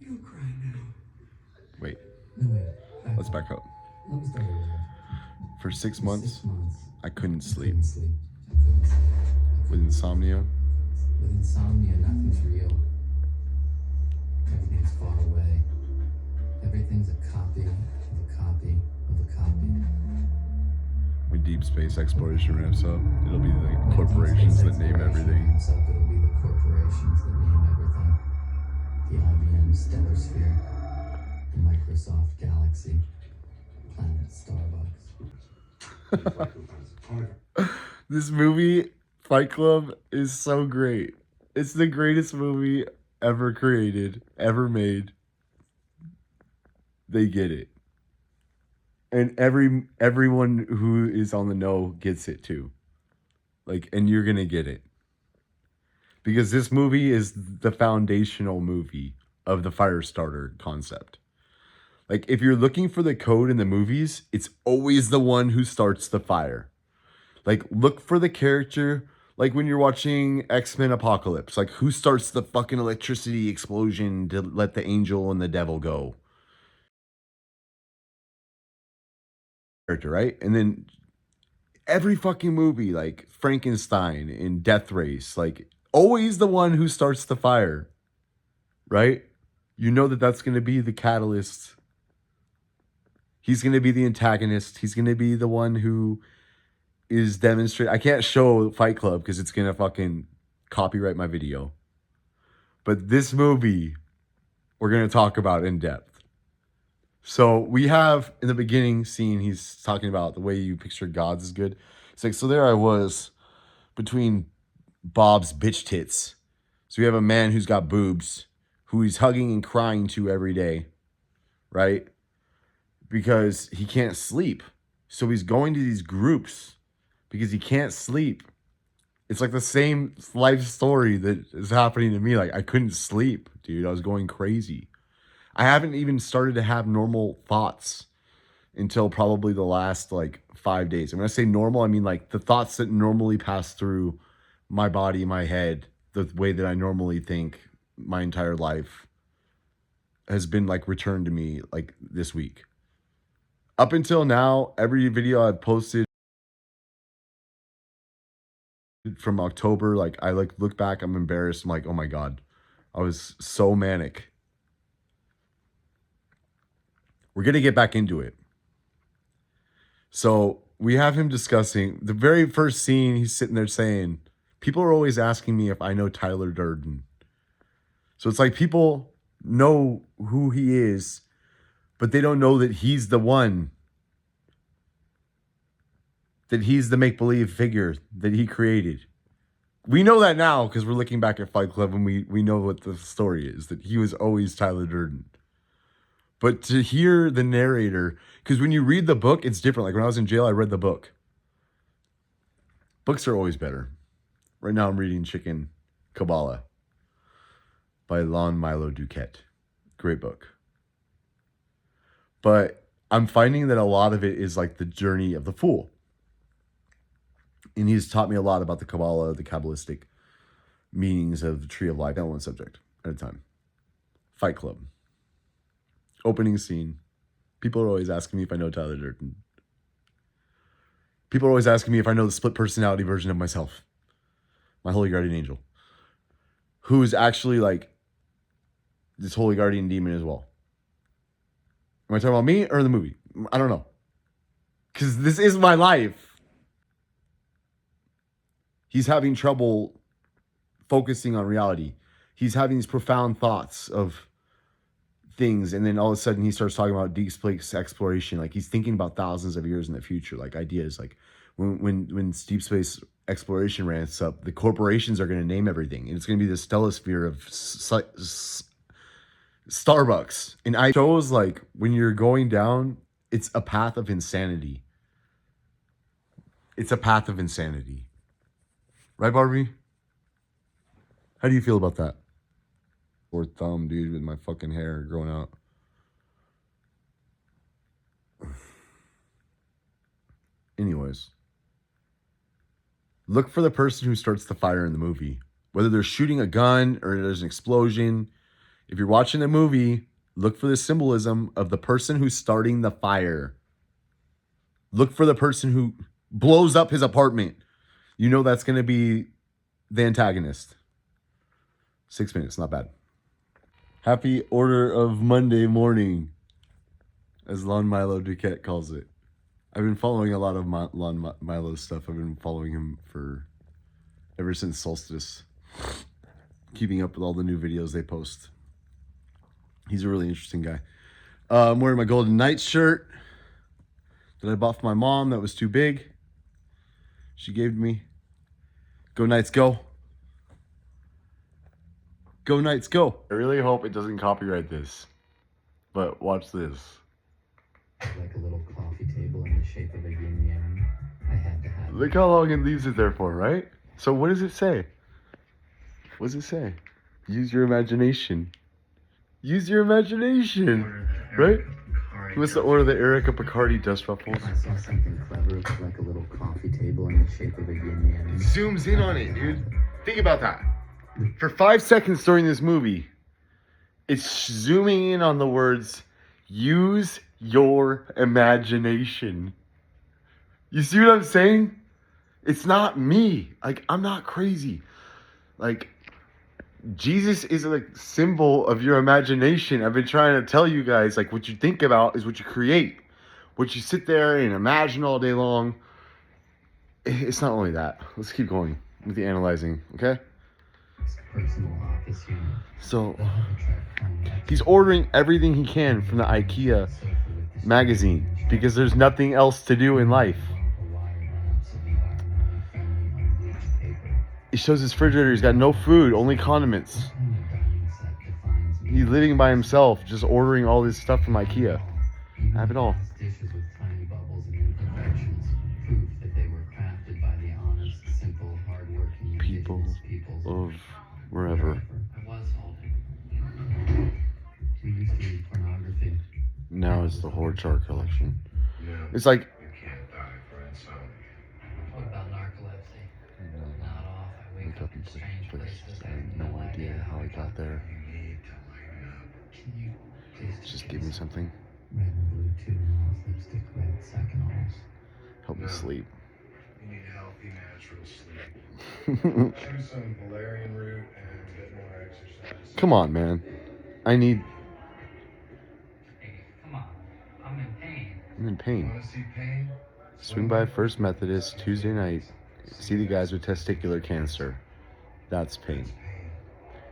Don't cry now. Wait. No, wait. Let's back up. Let me start over. For 6 months, I couldn't I sleep. couldn't sleep. I couldn't sleep. With insomnia, With insomnia, nothing's real. Everything's far away. Everything's a copy of a copy of a copy. when deep space exploration ramps up, it'll be the When corporations deep space that name exploration everything. ramps up, it'll be the corporations that name everything. The IBM Stellar Sphere, the Microsoft Galaxy, Planet Starbucks. This movie, Fight Club, is so great. It's the greatest movie ever created, ever made. They get it. And everyone who is on the know gets it too. Like, and you're gonna get it. Because this movie is the foundational movie of the fire starter concept. Like, if you're looking for the code in the movies, it's always the one who starts the fire. Like, look for the character, like when you're watching X-Men Apocalypse, like who starts the fucking electricity explosion to let the angel and the devil go? Character, right? And then every fucking movie, like Frankenstein and Death Race, like always the one who starts the fire, right? You know that that's going to be the catalyst. He's going to be the antagonist. He's going to be the one who is demonstrating. I can't show Fight Club because it's going to fucking copyright my video. But this movie, we're going to talk about in depth. So we have in the beginning scene, he's talking about the way you picture gods is good. It's like, so there I was between Bob's bitch tits. So we have a man who's got boobs, who he's hugging and crying to every day, right? Because he can't sleep. So he's going to these groups because he can't sleep. It's like the same life story that is happening to me. Like, I couldn't sleep, dude. I was going crazy. I haven't even started to have normal thoughts until probably the last like 5 days. And when I say normal, I mean like the thoughts that normally pass through my body, my head, the way that I normally think my entire life has been like returned to me like this week. Up until now, every video I've posted from October, like I like look back, I'm embarrassed. I'm like, oh my God, I was so manic. We're going to get back into it. So we have him discussing the very first scene. He's sitting there saying, people are always asking me if I know Tyler Durden. So it's like people know who he is, but they don't know that he's the one, that he's the make-believe figure that he created. We know that now because we're looking back at Fight Club and we know what the story is, that he was always Tyler Durden. But to hear the narrator, because when you read the book, it's different. Like when I was in jail, I read the book. Books are always better. Right now I'm reading Chicken Kabbalah by Lon Milo Duquette. Great book. But I'm finding that a lot of it is like the journey of the fool. And he's taught me a lot about the Kabbalah, the Kabbalistic meanings of the Tree of Life. That one subject at a time. Fight Club. Opening scene. People are always asking me if I know Tyler Durden. People are always asking me if I know the split personality version of myself. My holy guardian angel. Who is actually like this holy guardian demon as well. Am I talking about me or the movie? I don't know. Because this is my life. He's having trouble focusing on reality. He's having these profound thoughts of things, and then all of a sudden he starts talking about deep space exploration. Like he's thinking about thousands of years in the future, like ideas. Like when deep space exploration ramps up, the corporations are going to name everything, and it's going to be the stellosphere of Starbucks. And I shows like when you're going down, it's a path of insanity. It's a path of insanity. Right, Barbie? How do you feel about that? Or thumb, dude, with my fucking hair growing out. Anyways. Look for the person who starts the fire in the movie. Whether they're shooting a gun or there's an explosion. If you're watching the movie, look for the symbolism of the person who's starting the fire. Look for the person who blows up his apartment. You know that's going to be the antagonist. 6 minutes, not bad. Happy Order of Monday morning, as Lon Milo Duquette calls it. I've been following a lot of Lon Milo's stuff. I've been following him ever since Solstice. Keeping up with all the new videos they post. He's a really interesting guy. I'm wearing my Golden Knights shirt that I bought for my mom that was too big. She gave to me. Go Knights, go. Go Knights, go. I really hope it doesn't copyright this. But watch this. Like a little coffee table in the shape of a yin yang. I had to have. Look how long it leaves it there for, right? So what does it say? What does it say? Use your imagination. Use your imagination, right? He wants to order the Erica Picardi dust ruffles. I saw something clever, like a little coffee table in the shape of a yin yang. Zooms in on it, dude. Think about that. For 5 seconds during this movie, it's zooming in on the words, use your imagination. You see what I'm saying? It's not me. Like, I'm not crazy. Like, Jesus is a symbol of your imagination. I've been trying to tell you guys, like, what you think about is what you create. What you sit there and imagine all day long. It's not only that. Let's keep going with the analyzing, okay? So, he's ordering everything he can from the IKEA magazine because there's nothing else to do in life. He shows his refrigerator. He's got no food, only condiments. He's living by himself, just ordering all this stuff from IKEA. I have it all. People of wherever. Now it's the horror chart collection. It's like. What about narcolepsy? Not off. I wake up in strange places. I have no idea how I got there. Can you please Just give me something. red and blue tube mouth, lipstick, red Saccanols. Help me sleep. You need healthy, natural sleep. Choose some valerian root and a bit more exercise. Come on, man. I need. Hey, come on. I'm in pain. I'm in pain. Want to see pain? Swing by First Methodist Tuesday night. See the guys with testicular cancer. That's pain.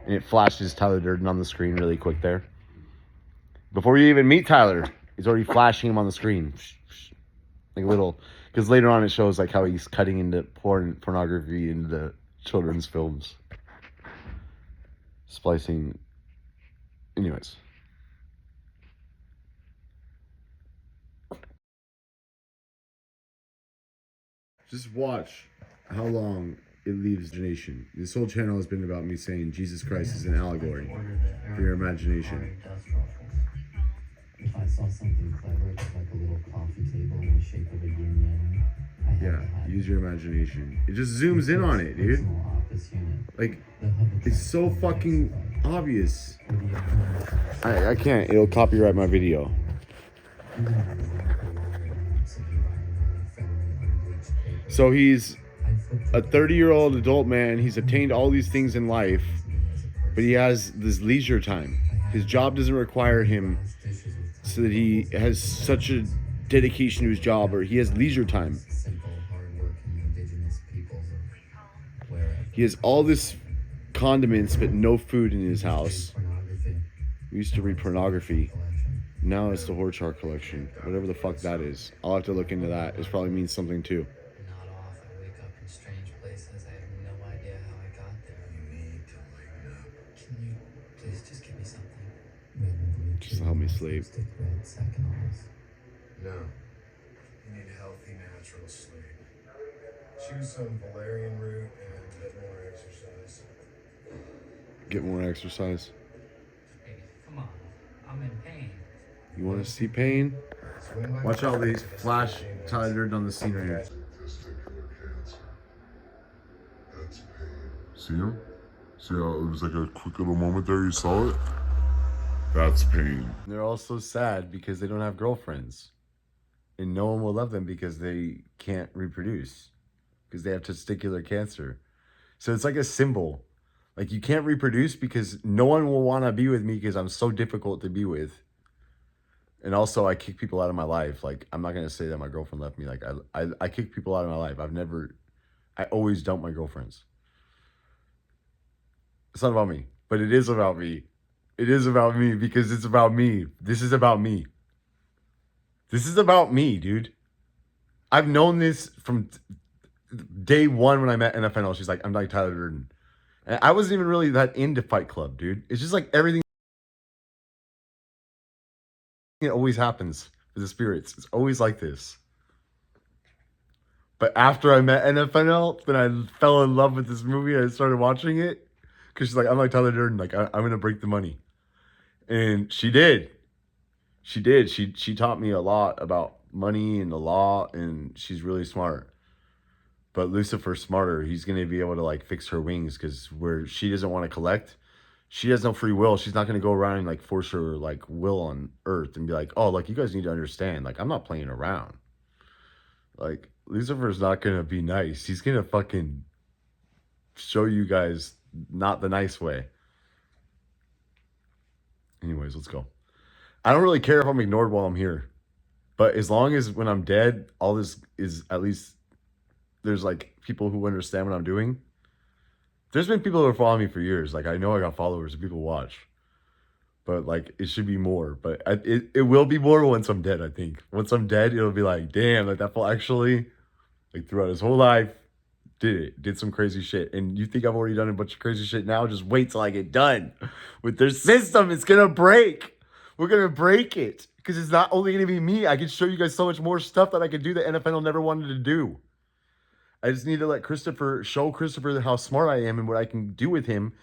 And it flashes Tyler Durden on the screen really quick there. Before you even meet Tyler, he's already flashing him on the screen. Like a little, because later on it shows like how he's cutting into pornography into the children's films. Splicing. Anyways. Just watch how long it leaves imagination. This whole channel has been about me saying Jesus Christ is an allegory for your imagination. If I saw something clever, like a little coffee table in the shape of a yin yang, Yeah, use your imagination. It just zooms in on it, dude. Like, it's so fucking obvious. I can't. It'll copyright my video. So he's a 30-year-old adult man. He's attained all these things in life, but he has this leisure time. His job doesn't require him so that he has such a dedication to his job, or he has leisure time. He has all this condiments but no food in his house. We used to read pornography. Now it's the horror chart collection. Whatever the fuck that is. I'll have to look into that. It probably means something too. Not off. I wake up in strange places. I have no idea how I got there. You need to lighten up. Can you please just give me something? Red and blue Just to help me sleep. lipstick, red Saccanols. No. You need healthy, natural sleep. Choose some valerian root and a bit more exercise. Get more exercise. Hey, come on. I'm in pain. You want to see pain? Swing by Watch all these First flash Methodist Tyler Durden on the scene right here. See him? See how it was like a quick little moment there, you saw it? That's pain. They're also sad because they don't have girlfriends. And no one will love them because they can't reproduce. Because they have testicular cancer. So it's like a symbol. Like, you can't reproduce because no one will want to be with me because I'm so difficult to be with. And also, I kick people out of my life. Like, I'm not going to say that my girlfriend left me. Like, I kick people out of my life. I always dump my girlfriends. It's not about me, but it is about me. It is about me because it's about me. This is about me. This is about me, dude. I've known this from day one when I met NFNL. She's like, I'm like Tyler Durden. And I wasn't even really that into Fight Club, dude. It's just like everything. It always happens for the spirits. It's always like this. But after I met NFNL, then I fell in love with this movie. I started watching it because she's like, I'm like Tyler Durden. Like, I'm going to break the money. And she did. She did. She taught me a lot about money and the law, and she's really smart. But Lucifer's smarter. He's going to be able to like fix her wings because where she doesn't want to collect, she has no free will. She's not going to go around and like force her like will on earth and be like, oh, like you guys need to understand. Like, I'm not playing around. Like, Lucifer's not going to be nice. He's going to fucking show you guys not the nice way. Anyways, let's go. I don't really care if I'm ignored while I'm here. But as long as when I'm dead, all this is at least there's like people who understand what I'm doing. There's been people who are following me for years. Like, I know I got followers and people watch. But like, it should be more. But it will be more once I'm dead, I think. Once I'm dead, it'll be like, damn, like that fool actually, like throughout his whole life, did some crazy shit. And you think I've already done a bunch of crazy shit now? Just wait till I get done with their system. It's gonna break. We're gonna break it because it's not only gonna be me. I can show you guys so much more stuff that I could do that NFL never wanted to do. I just need to let show Christopher how smart I am and what I can do with him,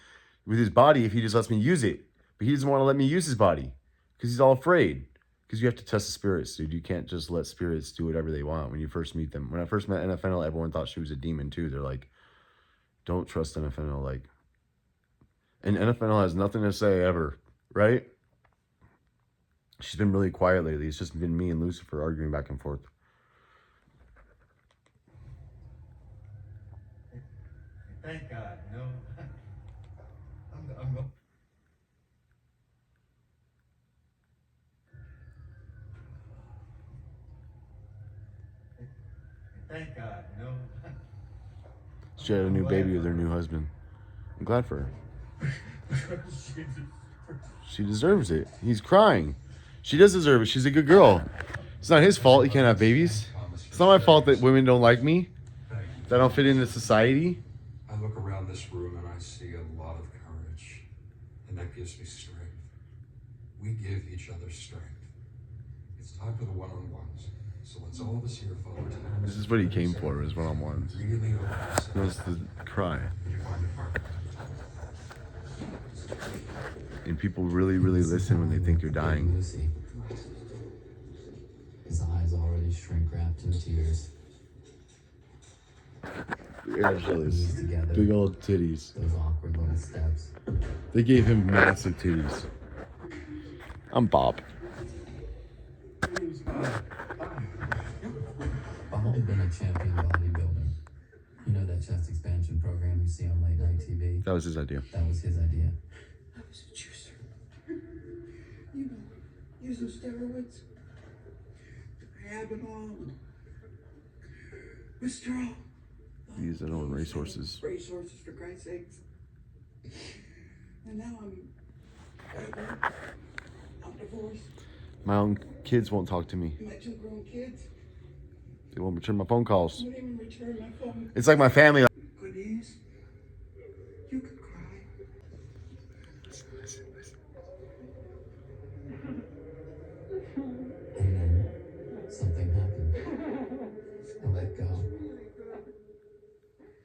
with his body, if he just lets me use it. But he doesn't want to let me use his body because he's all afraid. Because you have to test the spirits, dude. You can't just let spirits do whatever they want when you first meet them. When I first met NFNL, everyone thought she was a demon too. They're like, don't trust NFNL. Like, and NFNL has nothing to say ever, right? She's been really quiet lately. It's just been me and Lucifer arguing back and forth. Thank God, no. I'm Thank God, no. She had a new baby with her new husband. I'm glad for her. She deserves it. He's crying. She does deserve it. She's a good girl. It's not his fault he can't have babies. It's not my fault that women don't like me, that I don't fit into society. I look around this room and I see a lot of courage, and that gives me strength. We give each other strength. It's time for the one-on-ones. So let's all of us here follow time. This is what he came for, his one-on-ones. Really He wants to cry. And people really, really listen when they think you're dying. Lucy. His eyes already shrink wrapped in tears. Angela's big old titties. Those awkward little steps. They gave him massive titties. I'm Bob. I've always been a champion bodybuilder. You know that chest expansion program you see on late night TV? That was his idea. That was his idea. I was a juicer. You know, using steroids. I had them all. Withdrawal. Use their own resources. Resources, for Christ's sakes. And now I'm divorced. My own kids won't talk to me. My two grown kids They won't return my phone calls. won't even return my phone. It's like my family. Goodies. You can cry. And then something happened. I let go.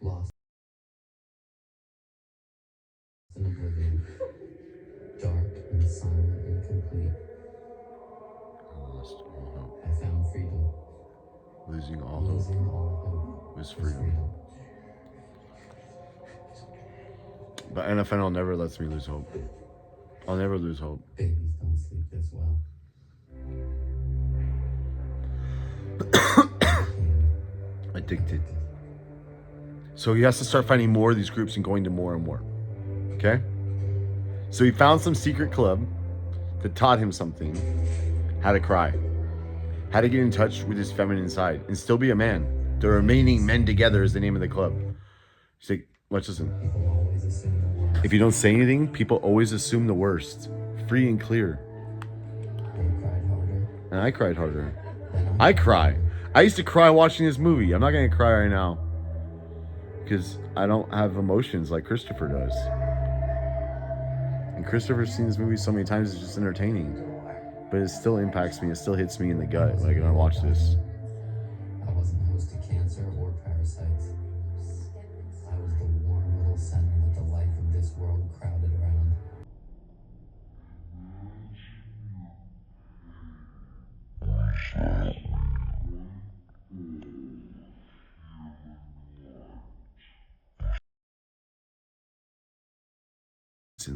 Lost in oblivion. Dark and silent and complete. I lost all hope. I found freedom. Losing all hope Losing all hope was freedom. But NFNL never lets me lose hope. I'll never lose hope. Babies don't sleep this well. Addicted. So he has to start finding more of these groups and going to more and more. Okay? So he found some secret club that taught him something. How to cry. How to get in touch with his feminine side and still be a man. The Remaining Men Together is the name of the club. He's like, let's listen. People always assume the worst. If you don't say anything, people always assume the worst. Free and clear. They cried harder. And I cried harder. Than I cry. I used to cry watching this movie. I'm not going to cry right now. Because I don't have emotions like Christopher does. And Christopher's seen this movie so many times, it's just entertaining. But it still impacts me. It still hits me in the gut when I watch this. I wasn't host to cancer or parasites. I was the warm little center that the life of this world crowded around.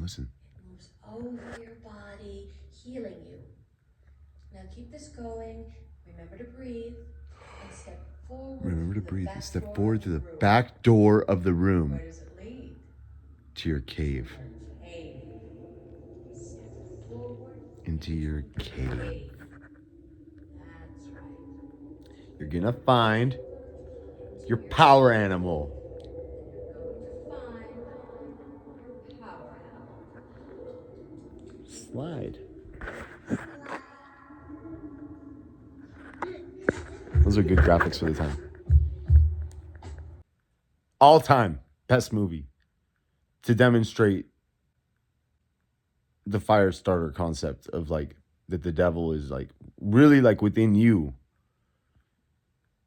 Listen. It moves over your body, healing you. Now keep this going. Remember to breathe. And step forward. Remember to through the breathe back and step door forward of to the room. back door of the room Where does it lead? to your cave. Cave. Step forward. Into your cave. Cave. That's right. You're gonna find your power animal. You're going to find your power animal. Slide. Those are good graphics for the time. All time best movie to demonstrate the fire starter concept of like that the devil is like really like within you.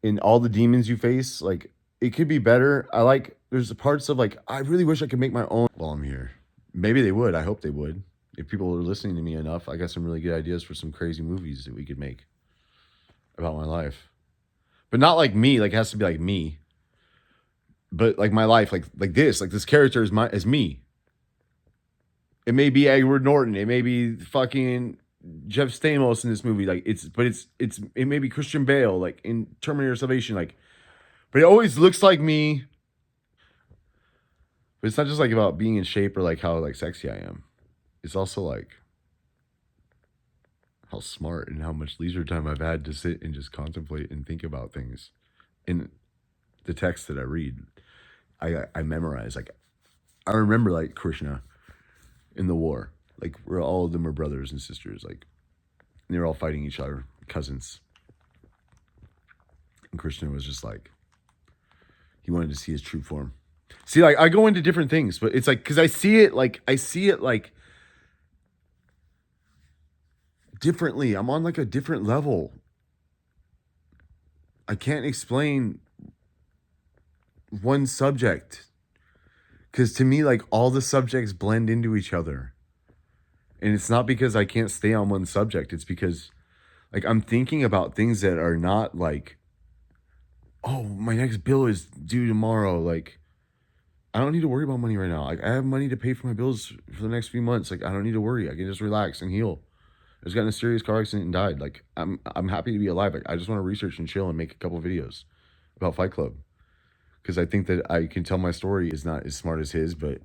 In all the demons you face, like it could be better. There's parts of like I really wish I could make my own while I'm here. Maybe they would. I hope they would. If people are listening to me enough, I got some really good ideas for some crazy movies that we could make about my life. But not like me, like it has to be like me. But like my life, like this character is me. It may be Edward Norton, it may be fucking Jeff Stamos in this movie, like it may be Christian Bale, like in Terminator Salvation, like, but it always looks like me. But it's not just like about being in shape or like how like sexy I am. It's also like how smart and how much leisure time I've had to sit and just contemplate and think about things in the text that I read. I memorize, like I remember like Krishna in the war, like where all of them were brothers and sisters, like and they were all fighting each other, cousins. And Krishna was just like, he wanted to see his true form. See, like I go into different things, but it's like, cause I see it like differently. I'm on like a different level. I can't explain one subject because to me, like all the subjects blend into each other. And it's not because I can't stay on one subject. It's because like I'm thinking about things that are not like, oh, my next bill is due tomorrow. Like, I don't need to worry about money right now. Like, I have money to pay for my bills for the next few months. Like, I don't need to worry. I can just relax and heal. I just got in a serious car accident and died. Like, I'm happy to be alive. Like, I just want to research and chill and make a couple videos about Fight Club. Because I think that I can tell my story is not as smart as his, but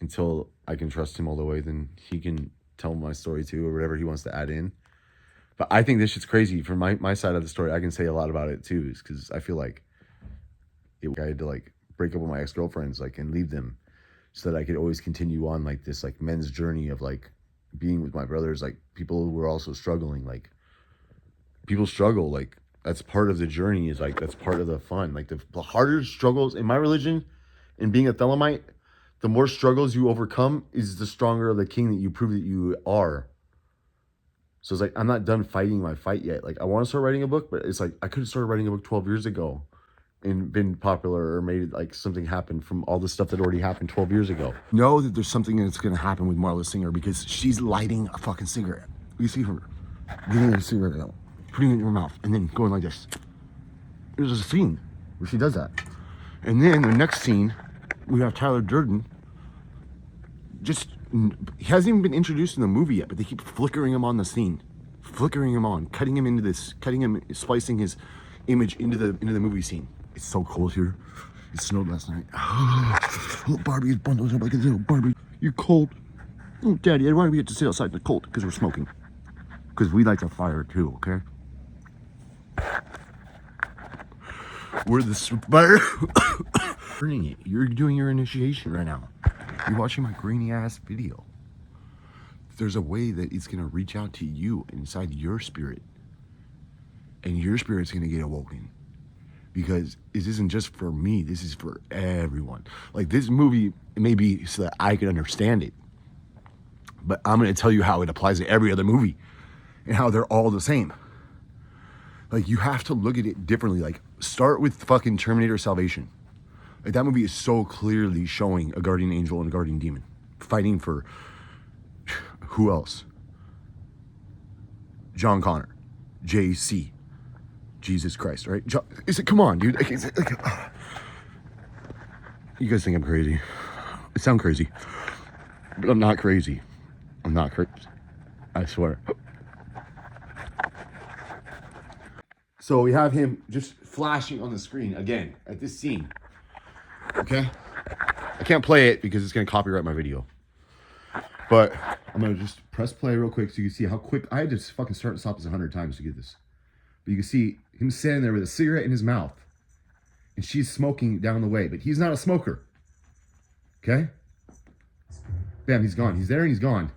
until I can trust him all the way, then he can tell my story too, or whatever he wants to add in. But I think this shit's crazy. From my side of the story, I can say a lot about it too, because I feel like I had to like break up with my ex-girlfriends, like, and leave them so that I could always continue on like this like men's journey of like being with my brothers, like people who were also struggling. Like people struggle, like that's part of the journey, is like that's part of the fun. Like the harder struggles in my religion and being a Thelemite, the more struggles you overcome is the stronger of the king that you prove that you are. So it's like, I'm not done fighting my fight yet. Like I want to start writing a book, but it's like, I could have started writing a book 12 years ago and been popular or made like something happen from all the stuff that already happened 12 years ago. Know that there's something that's going to happen with Marla Singer because she's lighting a fucking cigarette. You see her getting a cigarette out, putting it in her mouth, and then going like this. There's a scene where she does that. And then the next scene, we have Tyler Durden just He hasn't even been introduced in the movie yet, but they keep flickering him on the scene, flickering him on, splicing his image into the movie scene. It's so cold here. It snowed last night. Oh, Barbie is bundled up like a little Barbie. You're cold. Oh, Daddy, why do we get to sit outside in the cold? Because we're smoking. Because we like the fire too, okay? We're the fire. Burning it. You're doing your initiation right now. You're watching my grainy ass video. There's a way that it's gonna reach out to you inside your spirit. And your spirit's gonna get awoken. Because this isn't just for me, this is for everyone. Like, this movie, it may be so that I can understand it. But I'm gonna tell you how it applies to every other movie. And how they're all the same. Like, you have to look at it differently. Like, start with fucking Terminator Salvation. Like, that movie is so clearly showing a guardian angel and a guardian demon. Fighting for, who else? John Connor. JC. Jesus Christ, right? Come on, dude. You guys think I'm crazy. I sound crazy. But I'm not crazy. I'm not crazy. I swear. So we have him just flashing on the screen again at this scene. Okay? I can't play it because it's going to copyright my video. But I'm going to just press play real quick so you can see how quick. I had to fucking start and stop this 100 times to get this. But you can see him standing there with a cigarette in his mouth. And she's smoking down the way. But he's not a smoker. Okay? Bam, he's gone. He's there and he's gone.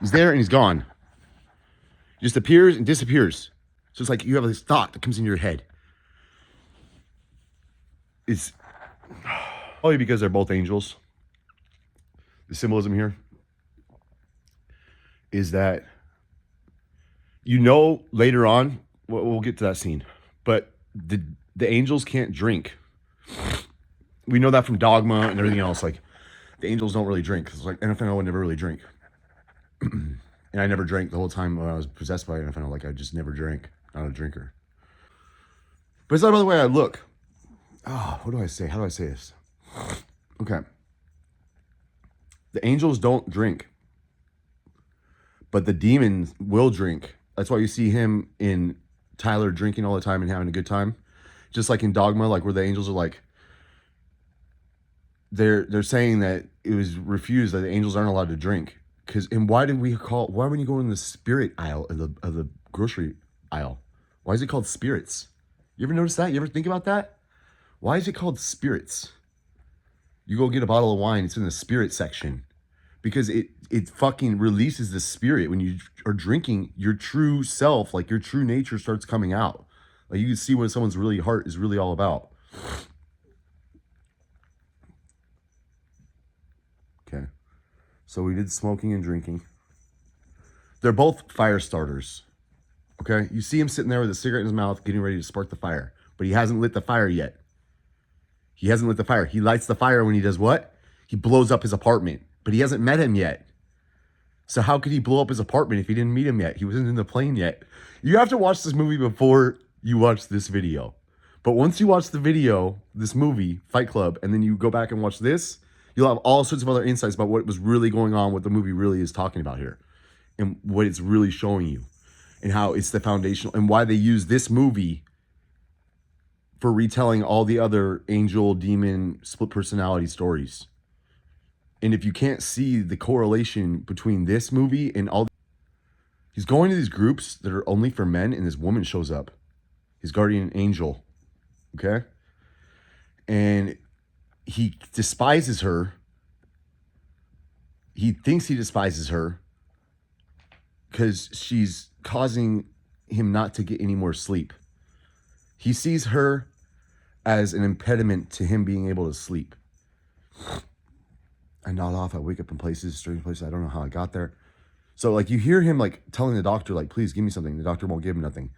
He's there and he's gone. He just appears and disappears. So it's like you have this thought that comes in your head. It's probably because they're both angels. The symbolism here is that, you know, later on, we'll get to that scene, but the angels can't drink. We know that from Dogma and everything else. Like, the angels don't really drink. It's like NFNO would never really drink. And I never drank the whole time when I was possessed by NFNO. Like, I just never drank. Not a drinker. But it's not about the way I look. Oh, what do I say? How do I say this? Okay. The angels don't drink. But the demons will drink. That's why you see him in Tyler drinking all the time and having a good time. Just like in Dogma, like where the angels are like, they're saying that it was refused, that the angels aren't allowed to drink. And why when you go in the spirit aisle of the grocery aisle, why is it called spirits? You ever notice that? You ever think about that? Why is it called spirits? You go get a bottle of wine, it's in the spirit section. Because it fucking releases the spirit. When you are drinking, your true self, like your true nature starts coming out. Like, you can see what someone's really heart is really all about. Okay. So we did smoking and drinking. They're both fire starters. Okay? You see him sitting there with a cigarette in his mouth, getting ready to spark the fire. But he hasn't lit the fire yet. He hasn't lit the fire. He lights the fire when he does what? He blows up his apartment. But he hasn't met him yet. So how could he blow up his apartment if he didn't meet him yet? He wasn't in the plane yet. You have to watch this movie before you watch this video. But once you watch the video, this movie, Fight Club, and then you go back and watch this, you'll have all sorts of other insights about what was really going on, what the movie really is talking about here, and what it's really showing you, and how it's the foundational, and why they use this movie for retelling all the other angel, demon, split personality stories. And if you can't see the correlation between this movie and all, he's going to these groups that are only for men, and this woman shows up, his guardian angel, okay? And he despises her. He thinks he despises her because she's causing him not to get any more sleep. He sees her as an impediment to him being able to sleep. I nod off. I wake up in places, strange places. I don't know how I got there. So, like, you hear him, like, telling the doctor, like, please give me something. The doctor won't give him nothing.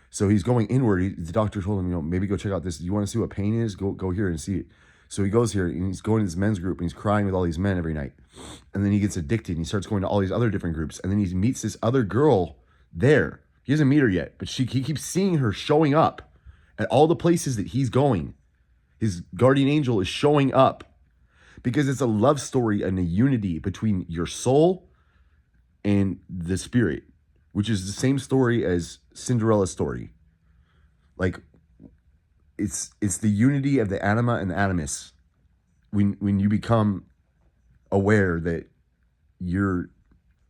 So he's going inward. The doctor told him, you know, maybe go check out this. You want to see what pain is? Go here and see it. So he goes here, and he's going to this men's group, and he's crying with all these men every night. And then he gets addicted, and he starts going to all these other different groups. And then he meets this other girl there. He doesn't meet her yet, but he keeps seeing her showing up at all the places that he's going. His guardian angel is showing up. because it's a love story and a unity between your soul and the spirit, which is the same story as Cinderella's story. Like, it's the unity of the anima and the animus. When you become aware that you're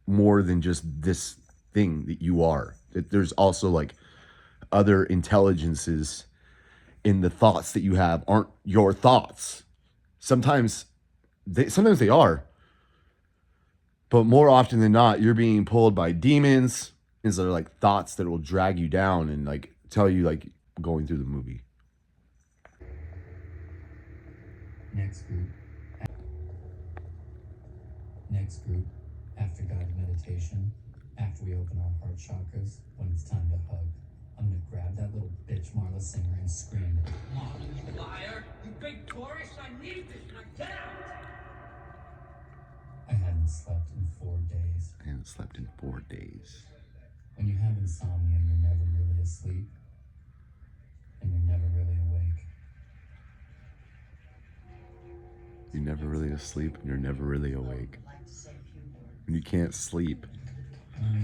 more than just this thing that you are, that there's also like other intelligences in the thoughts that you have aren't your thoughts. Sometimes they are, but more often than not, you're being pulled by demons instead of like thoughts that will drag you down and like tell you like going through the movie. Next group, after guided meditation, after we open our heart chakras, when it's time to hug, I'm gonna grab that little bitch Marla Singer and scream, "Oh, you liar! You big tourist! I need this! Now get out!" I hadn't slept in 4 days. I haven't slept in 4 days. When you have insomnia, you're never really asleep, and you're never really awake. You're never really asleep and you're never really awake. When you can't sleep,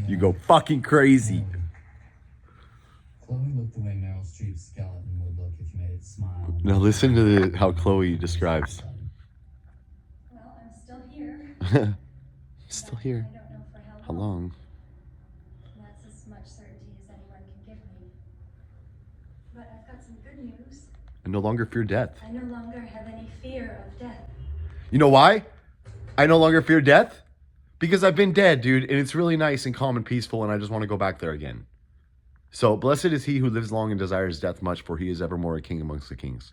you go fucking crazy. Chloe looked the way Meryl Streep's skeleton would look if you made it smile. Now listen to how Chloe describes. Well, I'm still here. Still here. I don't know for How long? That's as much certainty as anyone can give me. But I've got some good news. I no longer fear death. I no longer have any fear of death. You know why? I no longer fear death? Because I've been dead, dude, and it's really nice and calm and peaceful, and I just want to go back there again. So, blessed is he who lives long and desires death much, for he is evermore a king amongst the kings.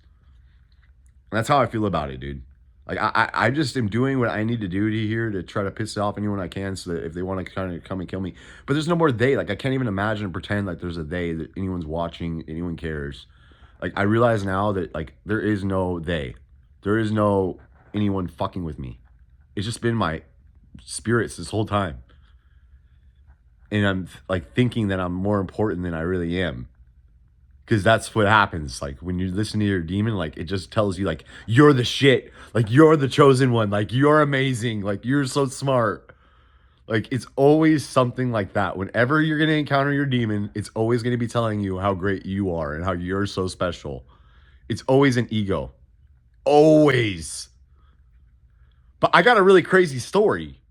And that's how I feel about it, dude. Like, I just am doing what I need to do here to try to piss off anyone I can so that if they want to kind of come and kill me. But there's no more they. Like, I can't even imagine and pretend like there's a they, that anyone's watching, anyone cares. Like, I realize now that, like, there is no they. There is no anyone fucking with me. It's just been my spirits this whole time. And I'm, like, thinking that I'm more important than I really am. Because that's what happens. Like, when you listen to your demon, like, it just tells you, like, you're the shit. Like, you're the chosen one. Like, you're amazing. Like, you're so smart. Like, it's always something like that. Whenever you're going to encounter your demon, it's always going to be telling you how great you are and how you're so special. It's always an ego. Always. But I got a really crazy story.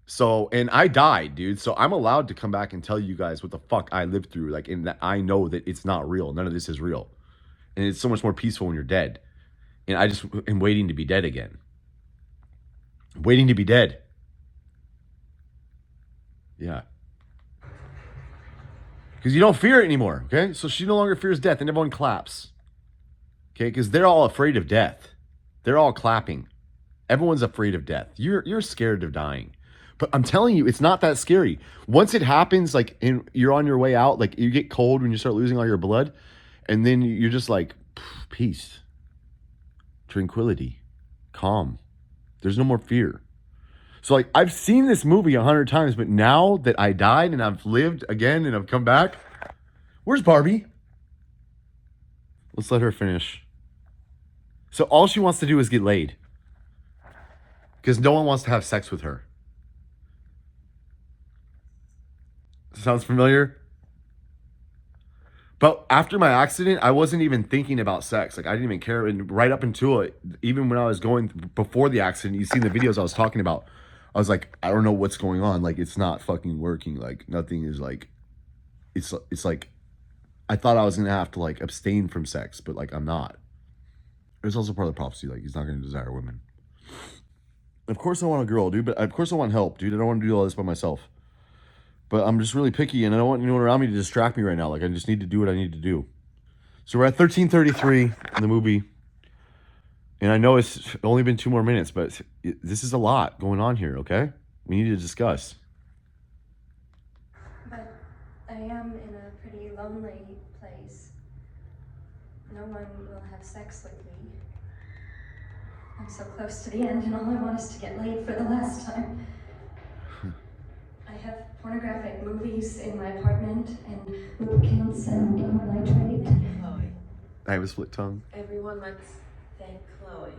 So, and I died, dude. So I'm allowed to come back and tell you guys what the fuck I lived through. Like, and that I know that it's not real. None of this is real. And it's so much more peaceful when you're dead. And I just am waiting to be dead again. Waiting to be dead. Yeah. Because you don't fear it anymore, okay? So she no longer fears death, and everyone claps. Okay? Because they're all afraid of death. They're all clapping. Everyone's afraid of death. You're scared of dying. But I'm telling you, it's not that scary. Once it happens, like, you're on your way out, like, you get cold when you start losing all your blood, and then you're just like, peace, tranquility, calm. There's no more fear. So, like, I've seen this movie 100 times, but now that I died and I've lived again and I've come back, where's Barbie? Let's let her finish. So all she wants to do is get laid. Because no one wants to have sex with her. Sounds familiar? But after my accident, I wasn't even thinking about sex. Like, I didn't even care. And right up until it, even when I was going before the accident, you seen the videos I was talking about. I was like, I don't know what's going on. Like, it's not fucking working. Like, nothing is like, it's like, I thought I was going to have to, like, abstain from sex, but, like, I'm not. It's also part of the prophecy. Like, he's not going to desire women. Of course I want a girl, dude. But of course I want help, dude. I don't want to do all this by myself. But I'm just really picky, and I don't want anyone around me to distract me right now. Like, I just need to do what I need to do. So we're at 13:33 in the movie. And I know it's only been 2 more minutes, but this is a lot going on here, okay? We need to discuss. But I am in a pretty lonely place. No one will have sex with me. I'm so close to the end, and all I want is to get laid for the last time. I have pornographic movies in my apartment, and lubricants and nitrate. I have a split tongue. Everyone, let's thank Chloe.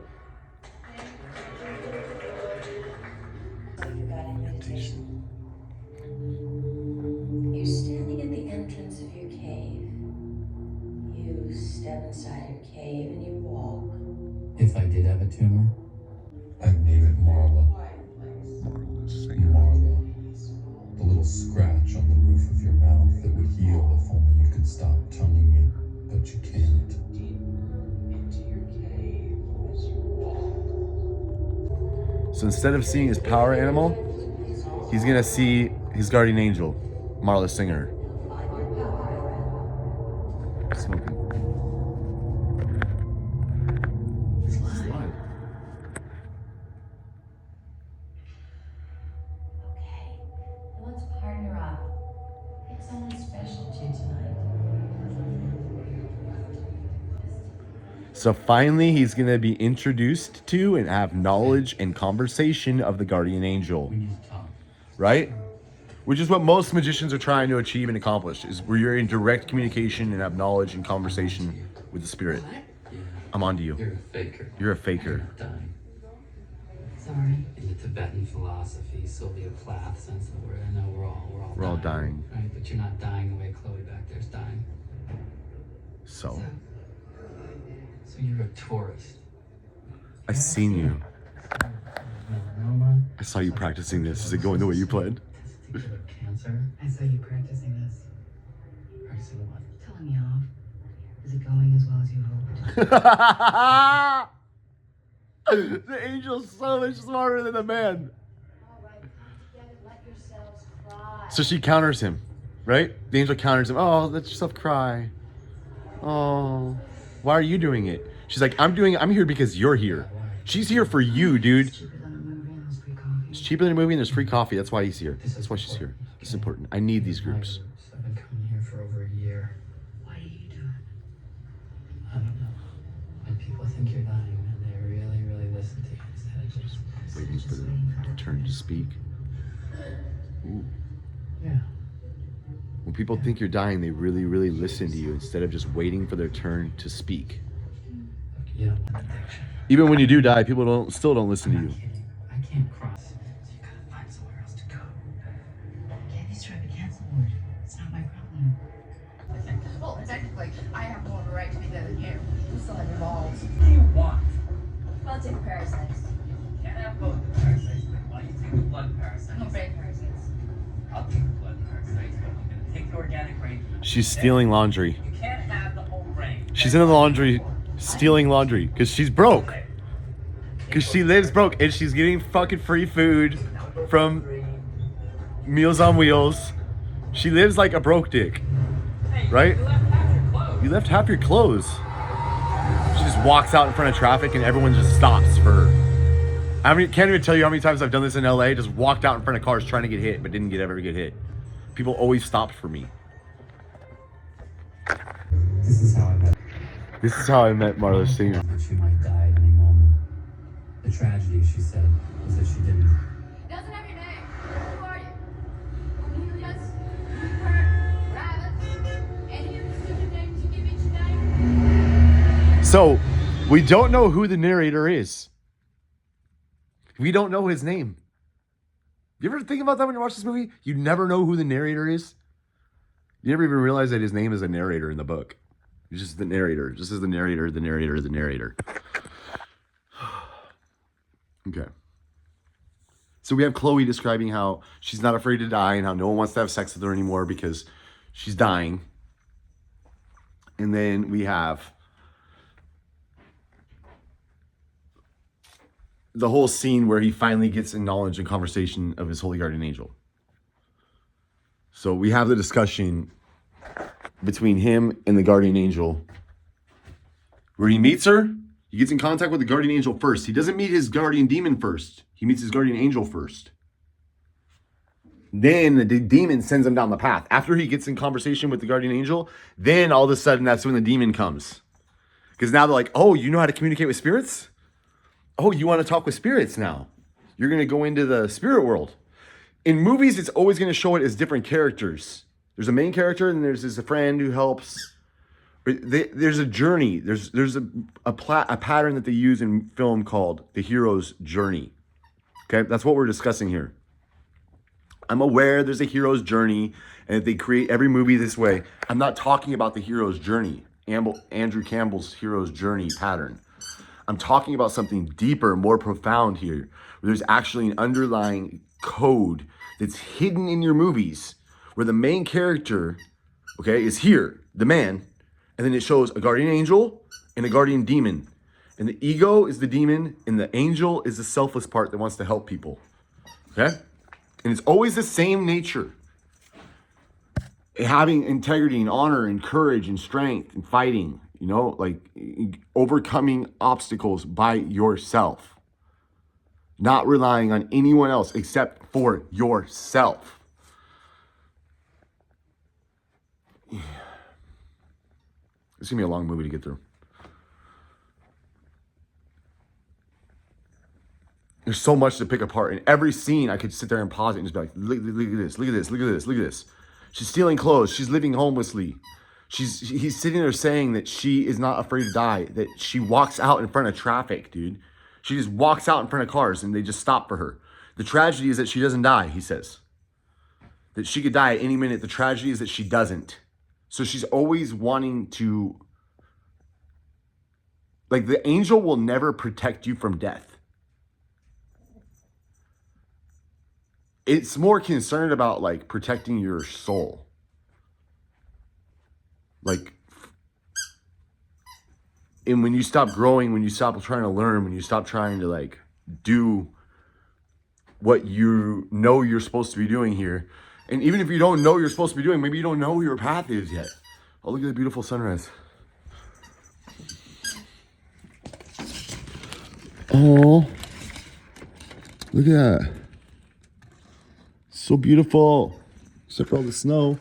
So instead of seeing his power animal, he's gonna see his guardian angel, Marla Singer. Smoking. Slide. Okay, now let's partner up. Pick someone special to tonight. So finally, he's gonna be introduced to and have knowledge and conversation of the guardian angel, We need to talk. right? Which is what most magicians are trying to achieve and accomplish, is where you're in direct communication and have knowledge and conversation with the spirit. Yeah, I'm on to you. you're a faker. You're a faker. Dying. Sorry. In the Tibetan philosophy, Sylvia Plath sense of the word, I know we're all dying. Right? But you're not dying the way Chloe back there's dying. So, So you're a tourist. I seen you. Melanoma. I saw you practicing this. Is it going the way you planned? Testicular cancer. I saw you practicing this. Practicing what? Telling me off. Is it going as well as you hoped? The angel's so much smarter than the man. All right, come together, let yourselves cry. So she counters him, right? The angel counters him. Oh, let yourself cry. Oh, why are you doing it? She's like, I'm here because you're here. She's here for you, dude. Cheaper than a movie and there's free coffee. It's cheaper than a movie and there's free coffee. That's why he's here. That's why she's here. This is important. I need these groups. I've been coming here for over a year. Why do you do it? I don't know. When people think you're dying, and they really, really listen to you instead of just Waiting for the turn to speak. Ooh. yeah. When people think you're dying, they really, really listen to you instead of just waiting for their turn to speak. Look, you don't want addiction. Even when you do die, people still don't listen to I'm you. not kidding. I can't cross. So you gotta find somewhere else to go. Candy's trying to cancel word. It's not my problem. Well, technically, I have more of a right to be there than you. You still have your balls. What do you want? I'll take parasites. Can't have both the parasites, but why don't you take the blood parasites? No brain parasites. I'll take the blood parasites, but I'm gonna take the organic brain. She's stealing laundry. You can't have the whole brain. She's in the laundry, stealing laundry, because she's broke. Because she lives broke, and she's getting fucking free food from Meals on Wheels. She lives like a broke dick, Hey, right? You left half your clothes. You left half your clothes. She just walks out in front of traffic, and everyone just stops for her. Can't even tell you how many times I've done this in LA. Just walked out in front of cars trying to get hit, but didn't ever get hit. People always stopped for me. This is how I met. This is how I met Marla Singer. That she might die at any moment. The tragedy, she said, was that she didn't. Doesn't have your name. Who are you? Cornelius? Kurt? Rabbit? Any of the stupid names you give each name? So, we don't know who the narrator is. We don't know his name. You ever think about that when you watch this movie? You never know who the narrator is. You never even realize that his name is a narrator in the book. He's just the narrator. Just as the narrator, the narrator, the narrator. Okay. So we have Chloe describing how she's not afraid to die and how no one wants to have sex with her anymore because she's dying. And then we have the whole scene where he finally gets in knowledge and conversation of his holy guardian angel. So we have the discussion between him and the guardian angel where he meets her. He gets in contact with the guardian angel first. He doesn't meet his guardian demon first. He meets his guardian angel first. Then the demon sends him down the path. After he gets in conversation with the guardian angel, then all of a sudden that's when the demon comes. Because now they're like, oh, you know how to communicate with spirits? Oh, you want to talk with spirits now? You're going to go into the spirit world. In movies, it's always going to show it as different characters. There's a main character, and there's this friend who helps. There's a journey. There's a pattern that they use in film called the hero's journey. Okay, that's what we're discussing here. I'm aware there's a hero's journey, and if they create every movie this way, I'm not talking about the hero's journey, Andrew Campbell's hero's journey pattern. I'm talking about something deeper, more profound here, where there's actually an underlying code that's hidden in your movies, where the main character, okay, is here, the man, and then it shows a guardian angel and a guardian demon. And the ego is the demon, and the angel is the selfless part that wants to help people. Okay? And it's always the same nature. Having integrity and honor and courage and strength and fighting, you know, like overcoming obstacles by yourself. Not relying on anyone else except for yourself. It's going to be a long movie to get through. There's so much to pick apart. In every scene, I could sit there and pause it and just be like, look at this, look at this, look at this, look at this. She's stealing clothes. She's living homelessly. He's sitting there saying that she is not afraid to die, that she walks out in front of traffic, dude. She just walks out in front of cars and they just stop for her. The tragedy is that she doesn't die, he says. That she could die at any minute. The tragedy is that she doesn't. So she's always wanting to, like, the angel will never protect you from death. It's more concerned about, like, protecting your soul. Like, and when you stop growing, when you stop trying to learn, when you stop trying to, like, do what you know you're supposed to be doing here. And even if you don't know you're supposed to be doing, maybe you don't know your path is yet. Oh, look at the beautiful sunrise. Oh, look at that. So beautiful. Except for all the snow.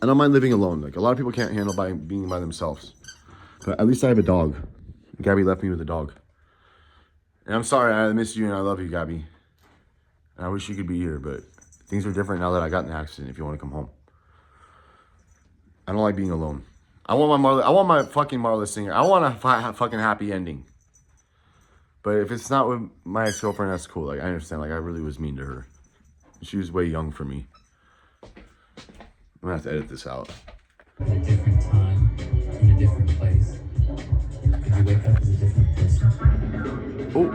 I don't mind living alone. Like, a lot of people can't handle being by themselves. But at least I have a dog. Gabby left me with a dog. And I'm sorry, I miss you and I love you, Gabby. And I wish you could be here, but things are different now that I got in the accident if you want to come home. I don't like being alone. I want my fucking Marla Singer. I want a fucking happy ending. But if it's not with my ex-girlfriend, that's cool. Like, I understand. Like, I really was mean to her. She was way young for me. I'm gonna have to edit this out. At a different time, in a different place. Could you wake up as a different person? Oh.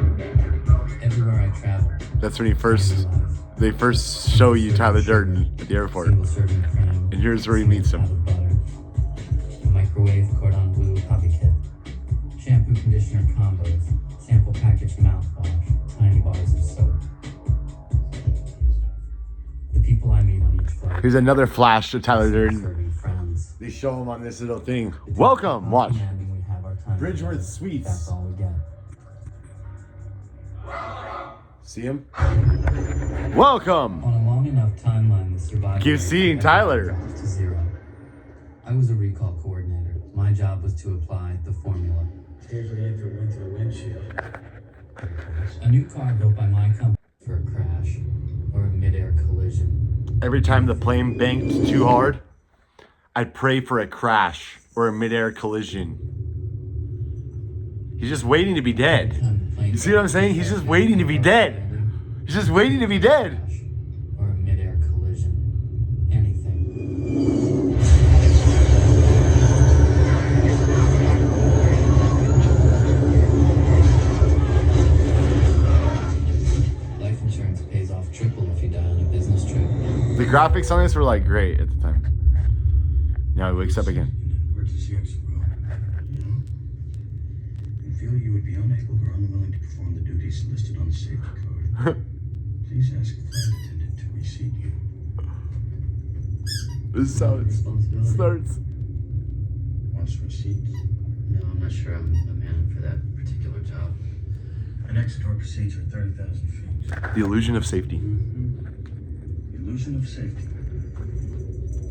Everywhere I travel. That's when they first show you Tyler Durden at the airport. And here's where he meets him. A microwave cordon bleu hobby kit. Shampoo conditioner combos. Sample packaged mouthwash. Tiny bars of soap. The people I meet on each flight. Here's another flash of Tyler Durden. Friends. They show him on this little thing. Welcome, watch. Bridgeworth Suites. That's all we get. See him? Welcome. On a long enough timeline, the survivor Keep seeing Tyler. dropped to zero. I was a recall coordinator. My job was to apply the formula. Here's what Andrew went through the windshield. A new car built by my company for a crash or a mid-air collision. Every time the plane banked too hard, I'd pray for a crash or a mid-air collision. He's just waiting to be dead. You see what I'm saying? He's just waiting to be dead. He's just waiting to be dead. Or a mid-air collision. Anything. Life insurance pays off triple if you die on a business trip. The graphics on this were like great at the time. Now he wakes up again. Emergency exit room. You feel you would be unable or unwilling to perform the duties listed on the safety card. Please ask a flight attendant to reseat you. This is how it starts. Want to switch seats? No, I'm not sure I'm the man for that particular job. An exit door procedure at 30,000 feet. The illusion of safety. Illusion of safety.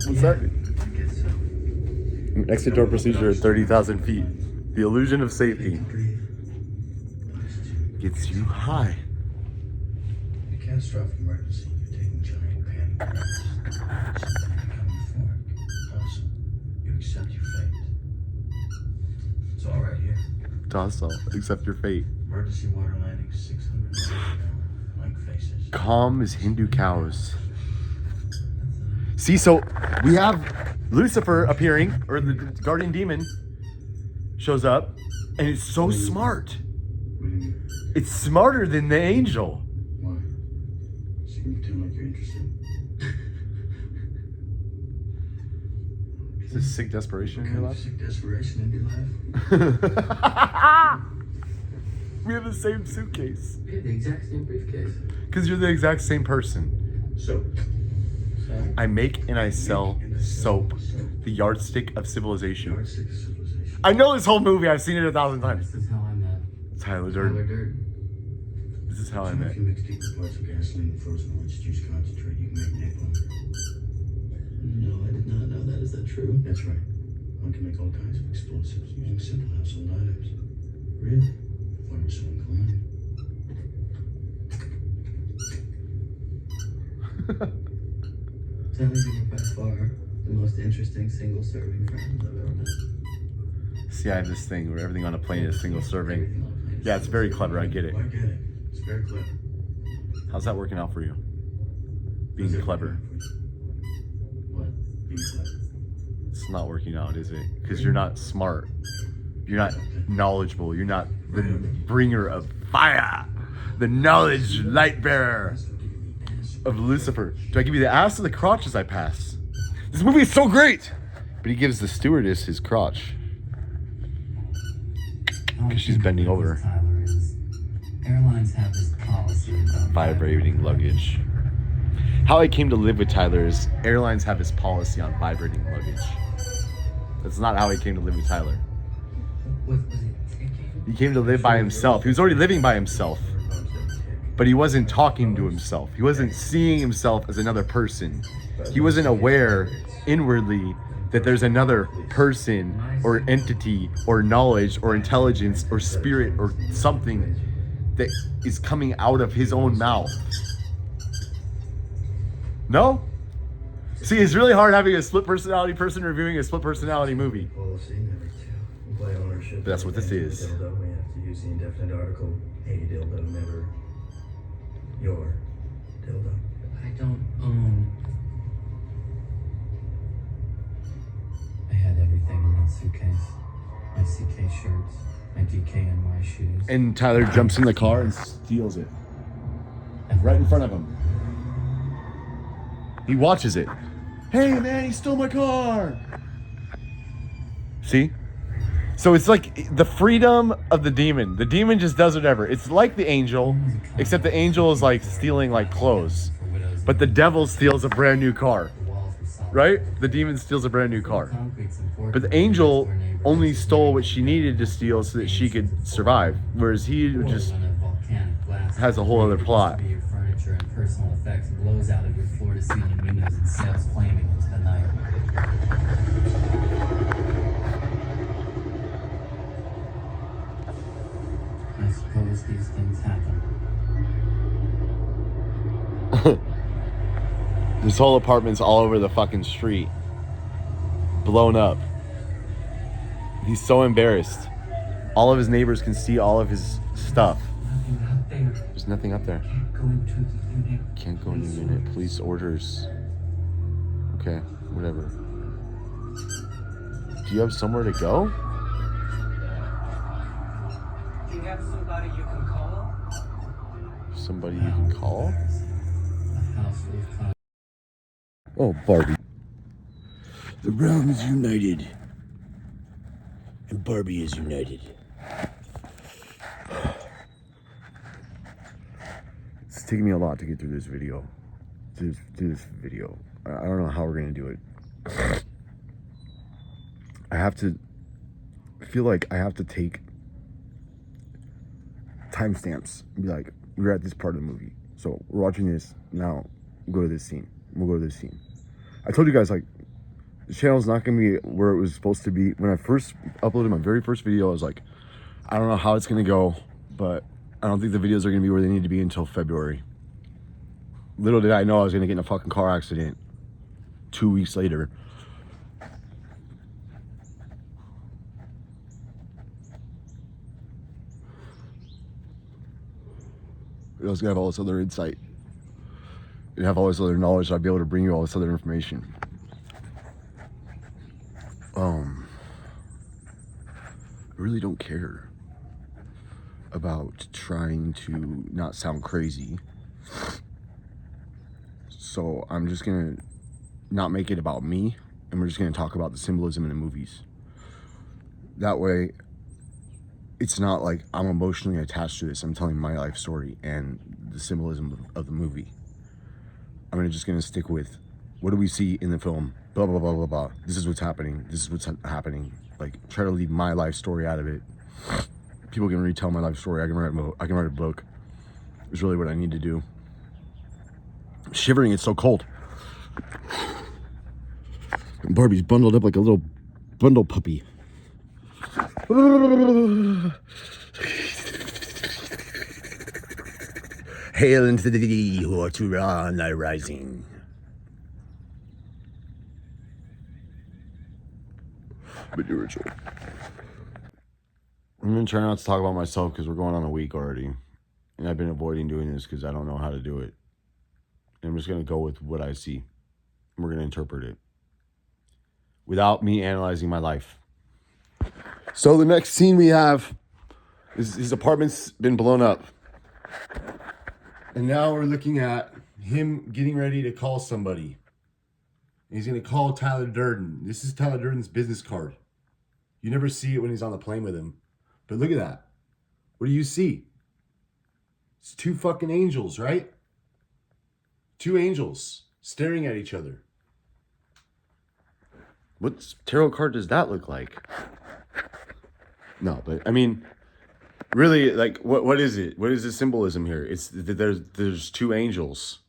What's that? I guess so. An exit door procedure at 30,000 feet. The illusion of safety gets you high. In a catastrophic emergency, you're taking giant panic breaths. You become euphoric. Also, you accept your fate. It's all right here. Docile, accept your fate. Emergency water landing 600 miles an hour. Blank faces. Calm as Hindu cows. See, so we have Lucifer appearing, or the guardian demon shows up, and it's so smart. It's smarter than the angel. Why? So you pretend like you're interested. Is sick desperation in your life? Sick desperation in your life? We have the same suitcase. We have the exact same briefcase. Because you're the exact same person. So, I make and I sell soap. The yardstick of civilization. yardstick of civilization. I know this whole movie. I've seen it 1,000 times. This is how I met Tyler Tyler Durden. Durden. This is how I So met. if you mix equal parts of gasoline and frozen orange juice concentrate, you can make napalm. No, I did not know that. Is that true? That's right. One can make all kinds of explosives using simple household items. Really? If one were so inclined. Tell me you're by far the most interesting single-serving friends I've ever met. See, I have this thing where everything on a plane is single serving. Everything on the plane is Yeah, it's very clever. I get it. I get it. It's very clever. How's that working out for you? Being How's it clever. working for you? What? Being clever. It's not working out, is it? Because you're not smart. You're not knowledgeable. You're not the bringer of fire. The knowledge light bearer of Lucifer. Do I give you the ass or the crotch as I pass? This movie is so great! But he gives the stewardess his crotch. Because she's bending over. Tyler is. Airlines have this policy about Vibrating luggage. How I came to live with Tyler is airlines have this policy on vibrating luggage. That's not how he came to live with Tyler. Was it ticking? He came to live by himself. He was already living by himself. But he wasn't talking to himself. He wasn't seeing himself as another person. He wasn't aware inwardly that there's another person or entity or knowledge or intelligence or spirit or something that is coming out of his own mouth. No? See, it's really hard having a split personality person reviewing a split personality movie. Policy number 2. By ownership. But that's what this is. Dildo, we have to use the indefinite article. A dildo, never your dildo. I don't own. I had everything in that suitcase. My CK shirts, my DKNY shoes. And Tyler jumps in the car and steals it. Right in front of him. He watches it. Hey man, he stole my car. See? So it's like the freedom of the demon. The demon just does whatever. It's like the angel, except the angel is like stealing like clothes. But the devil steals a brand new car. Right? The demon steals a brand new car. But the angel only stole what she needed to steal so that she could survive. Whereas he just has a whole other plot. Your furniture and personal effects blows out of your floor-to-ceiling windows and sails flaming into the night. I suppose these things happen. This whole apartment's all over the fucking street. Blown up. He's so embarrassed. All of his neighbors can see all of his stuff. Nothing out there. There's nothing up there. Can't go into the unit. Can't go in the unit. Police orders. Okay, whatever. Do you have somewhere to go? Do you have somebody you can call? Somebody you can call? A house full of clouds. Oh, Barbie. The realm is united. And Barbie is united. It's taking me a lot to get through this video. Do this video. I don't know how we're gonna do it. I feel like I have to take timestamps and be like, we're at this part of the movie. So we're watching this now. We'll go to this scene. We'll go to this scene. I told you guys, like, the channel's not gonna be where it was supposed to be. When I first uploaded my very first video, I was like, I don't know how it's gonna go, but I don't think the videos are gonna be where they need to be until February. Little did I know I was gonna get in a fucking car accident 2 weeks later. I was gonna have all this other insight and have all this other knowledge. I'd be able to bring you all this other information. I really don't care about trying to not sound crazy. So I'm just gonna not make it about me. and we're just going to talk about the symbolism in the movies. That way, it's not like I'm emotionally attached to this. I'm telling my life story and the symbolism of the movie. I'm just going to stick with, what do we see in the film? Blah, blah, blah, blah, blah. This is what's happening. This is what's happening. Like, try to leave my life story out of it. People can retell my life story. I can write a book. It's really what I need to do. I'm shivering. It's so cold. Barbie's bundled up like a little bundle puppy. Hail into the day, who are to run thy rising. But you're ritual. I'm going to try not to talk about myself because we're going on a week already. And I've been avoiding doing this because I don't know how to do it. And I'm just going to go with what I see. And we're going to interpret it without me analyzing my life. So the next scene we have is his apartment's been blown up. And now we're looking at him getting ready to call somebody. And he's going to call Tyler Durden. This is Tyler Durden's business card. You never see it when he's on the plane with him. But look at that. What do you see? It's two fucking angels, right? Two angels staring at each other. What tarot card does that look like? No, but I mean, really, like, what is it? What is the symbolism here? It's that there's two angels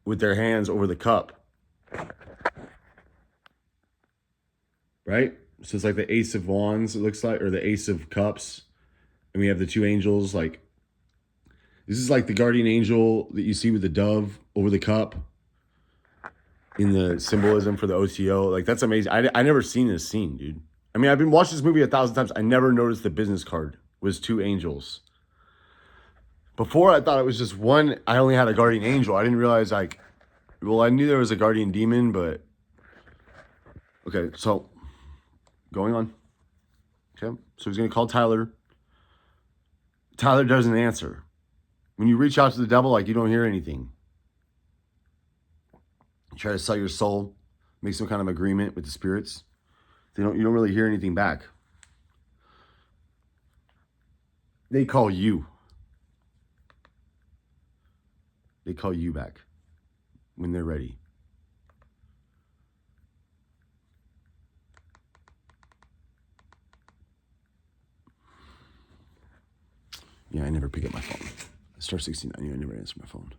with their hands over the cup. Right? So it's like the Ace of Wands, it looks like, or the Ace of Cups. And we have the two angels, like, this is like the guardian angel that you see with the dove over the cup in the symbolism for the OTO. Like, that's amazing. I never seen this scene, dude. I mean, I've been watching this movie 1,000 times. I never noticed the business card was two angels. Before, I thought it was just one. I only had a guardian angel. I didn't realize, like, well, I knew there was a guardian demon, but okay, so going on. Okay, so he's going to call Tyler. Tyler doesn't answer. When you reach out to the devil, like, you don't hear anything. You try to sell your soul, make some kind of agreement with the spirits. You don't really hear anything back. They call you. They call you back when they're ready. Yeah, I never pick up my phone. Star 69, I never answer my phone.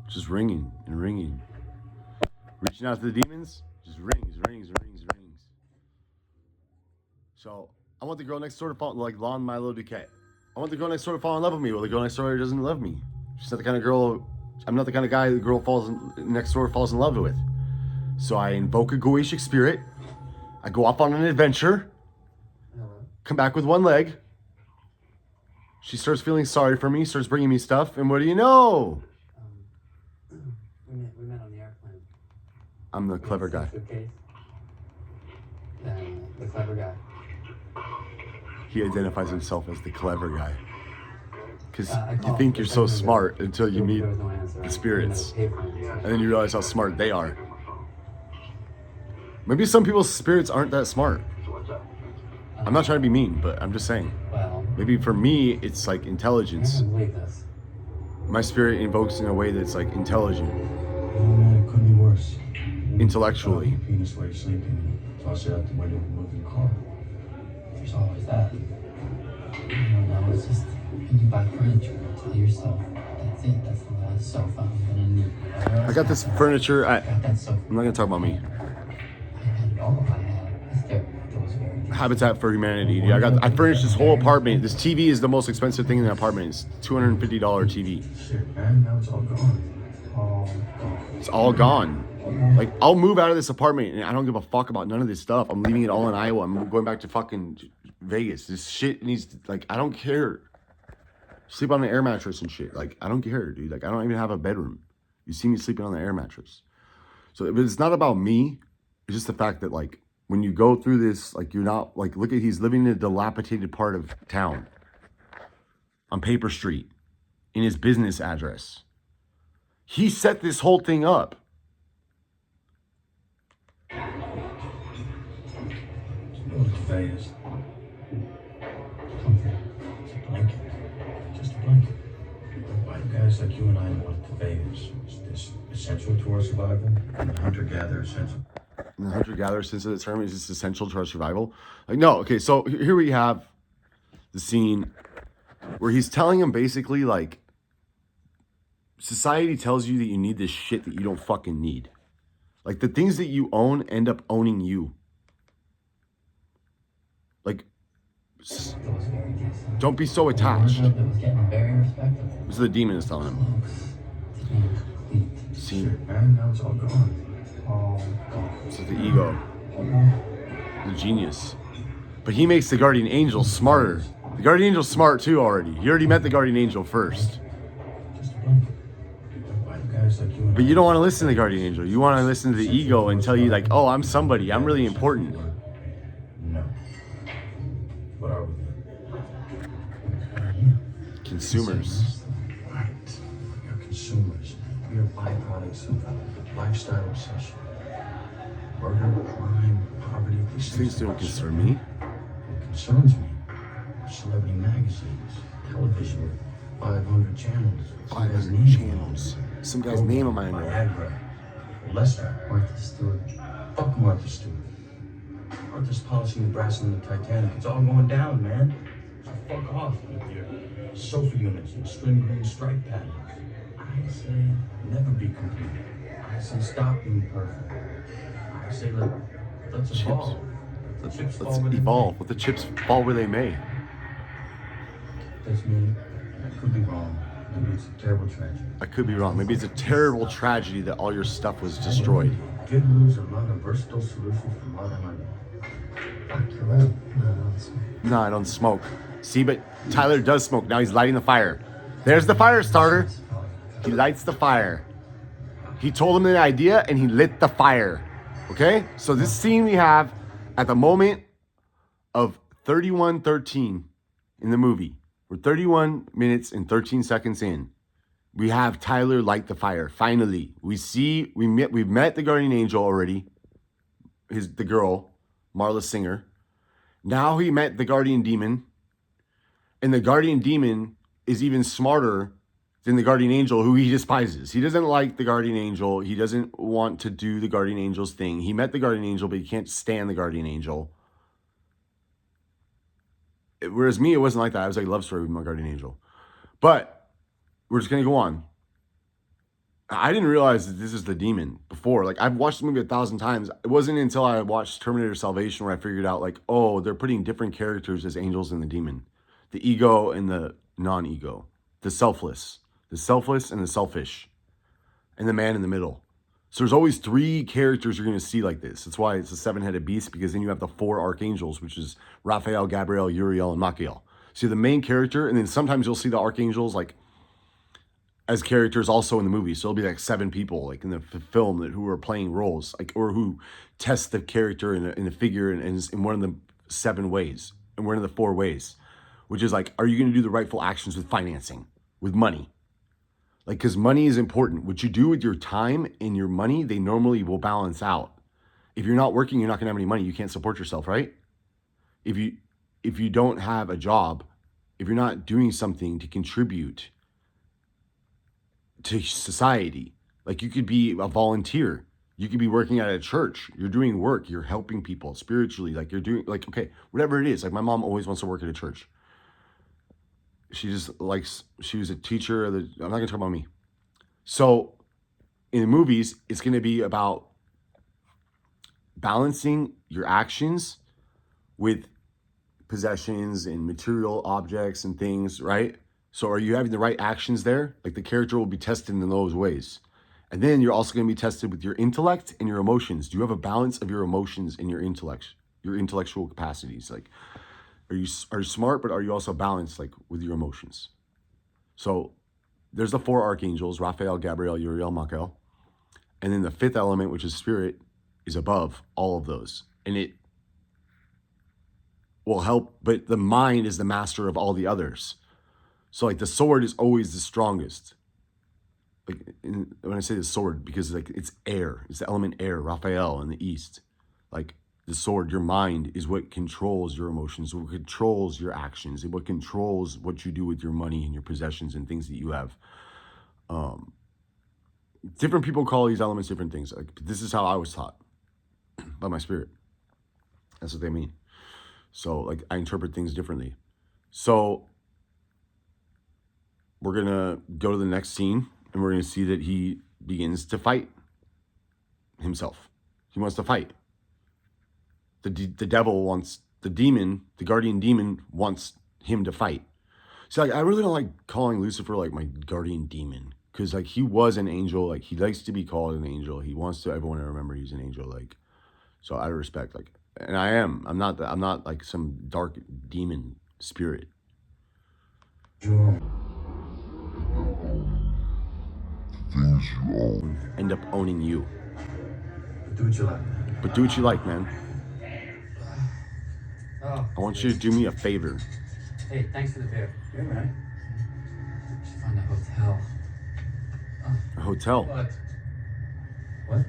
Just ringing and ringing. Reaching out to the demons, just rings. So, I want the girl next door to fall, like Lon Milo Duquette. I want the girl next door to fall in love with me. Well, the girl next door doesn't love me. She's not the kind of girl, I'm not the kind of guy the girl next door falls in love with. So I invoke a Goetic spirit. I go off on an adventure. Come back with one leg. She starts feeling sorry for me, starts bringing me stuff, and what do you know? We met on the airplane. I'm the clever guy. The clever guy. He identifies himself as the clever guy. Because you think you're so smart until you meet the spirits. And then you realize how smart they are. Maybe some people's spirits aren't that smart. I'm not trying to be mean, but I'm just saying. Maybe for me, it's like intelligence. My spirit invokes in a way that's like intelligent. It could be worse. Intellectually. Penis where you're sleeping. Toss it out the window and move in the car. There's always that. No, it's just when you buy furniture, tell yourself that's it. That's the last sofa I'm gonna need. I got this furniture. I got that sofa. I'm not going to talk about me. I had it all. I had. There was very. Habitat for Humanity. Dude. I furnished this whole apartment. This TV is the most expensive thing in the apartment. It's $250 TV. Shit, man, now it's all gone. All gone. It's all gone. Like, I'll move out of this apartment and I don't give a fuck about none of this stuff. I'm leaving it all in Iowa. I'm going back to fucking Vegas. This shit needs to, like, I don't care. Sleep on an air mattress and shit. Like, I don't care, dude. Like, I don't even have a bedroom. You see me sleeping on the air mattress. So it's not about me. It's just the fact that, like, when you go through this, like you're not like, look at, he's living in a dilapidated part of town on Paper Street in his business address. He set this whole thing up. You know what a duvet is? Comfort. It's a blanket. Just a blanket. Why do guys like you and I know what a duvet is? Is this essential to our survival? And the hunter-gatherer sense of... In the hunter-gatherer sense of the term, is this essential to our survival? Like, no. Okay, so here we have the scene where he's telling him basically, like, society tells you that you need this shit that you don't fucking need. Like, the things that you own end up owning you. Like, It was very decent. don't be so attached. It was getting very respectable. This is the demon is telling him. Close to being complete. See, Shit, man, now it's all gone. All gone. this is the ego, All gone. the genius. But he makes the guardian angel smarter. The guardian angel's smart too already. He already met the guardian angel first. Just a blanket. Why do guys like you and But you don't want to listen to the guardian angel. You want to listen to the ego and tell you like, oh, I'm somebody. I'm really important. No. What are we? Consumers. Right. We are consumers. We are byproducts of lifestyle obsession. Murder, crime, poverty. These things don't concern me. It concerns me. Celebrity magazines, television, 500 channels. 500 channels. Some guy's name on my know. Viagra, Lester, Martha Stewart. fuck Martha Stewart. Martha's polishing the brass in the Titanic. It's all going down, man. So fuck off with your sofa units and string green stripe patterns. I say never be complete. I say stop being perfect. I say let's evolve. Let's fall where they evolve. Let the chips fall where they may. may. That's me. I could be wrong. Maybe it's a terrible tragedy. I could be wrong. Maybe it's a terrible tragedy that all your stuff was destroyed. Good news are not a versatile solution for modern life. Fuck, you're right. No, it's No, I don't smoke. See, but Tyler does smoke. Now he's lighting the fire. There's the fire starter. He lights the fire. He told him the idea and he lit the fire. Okay? So this scene we have at the moment of 31:13 in the movie. We're 31 minutes and 13 seconds in. We have Tyler light the fire. Finally, we've met the guardian angel already. The girl, Marla Singer. Now he met the guardian demon. And the guardian demon is even smarter than the guardian angel, who he despises. He doesn't like the guardian angel. He doesn't want to do the guardian angel's thing. He met the guardian angel, but he can't stand the guardian angel. Whereas me, it wasn't like that. I was like, love story with my guardian angel. But we're just going to go on. I didn't realize that this is the demon before. Like, I've watched the movie 1,000 times. It wasn't until I watched Terminator Salvation where I figured out, like, oh, they're putting different characters as angels in the demon. The ego and the non-ego. The selfless and the selfish. And the man in the middle. So there's always 3 characters you're going to see like this. That's why it's a 7-headed beast, because then you have the 4 archangels, which is Raphael, Gabriel, Uriel, and Machiel. So the main character, and then sometimes you'll see the archangels like as characters also in the movie. So it'll be like 7 people like in the film who are playing roles, like, or who test the character in the figure in one of the 7 ways, in one of the 4 ways, which is like, are you going to do the rightful actions with financing, with money? Like, because money is important. What you do with your time and your money, they normally will balance out. If you're not working, you're not going to have any money. You can't support yourself, right? If you don't have a job, if you're not doing something to contribute to society, like you could be a volunteer. You could be working at a church. You're doing work. You're helping people spiritually. Like, you're doing, like, okay, whatever it is. Like, my mom always wants to work at a church. She just likes, she was a teacher. I'm not going to talk about me. So in the movies, it's going to be about balancing your actions with possessions and material objects and things, right? So are you having the right actions there? Like, the character will be tested in those ways. And then you're also going to be tested with your intellect and your emotions. Do you have a balance of your emotions and your intellect, your intellectual capacities? Like, are you smart, but are you also balanced, like, with your emotions? So there's the 4 archangels, Raphael, Gabriel, Uriel, Machiel. And then the 5th element, which is spirit, is above all of those. And it will help, but the mind is the master of all the others. So like the sword is always the strongest. Like when I say the sword, because like it's air, it's the element air, Raphael in the East. Like the sword, your mind is what controls your emotions, what controls your actions, and what controls what you do with your money and your possessions and things that you have. Different people call these elements different things. Like this is how I was taught by my spirit. That's what they mean. So like I interpret things differently. So we're gonna go to the next scene and we're gonna see that he begins to fight himself. He wants to fight. The devil wants, the demon, the guardian demon wants him to fight. So like I really don't like calling Lucifer like my guardian demon, because like he was an angel. Like he likes to be called an angel. He wants to everyone to remember he's an angel. Like, so out of respect, like, and I am. I'm not like some dark demon spirit. Things you own end up owning you. But do what you like. But do what you like, man. Oh, I want you to do me a favor. hey, thanks for the beer. Yeah, man. We should find a hotel. A hotel. What?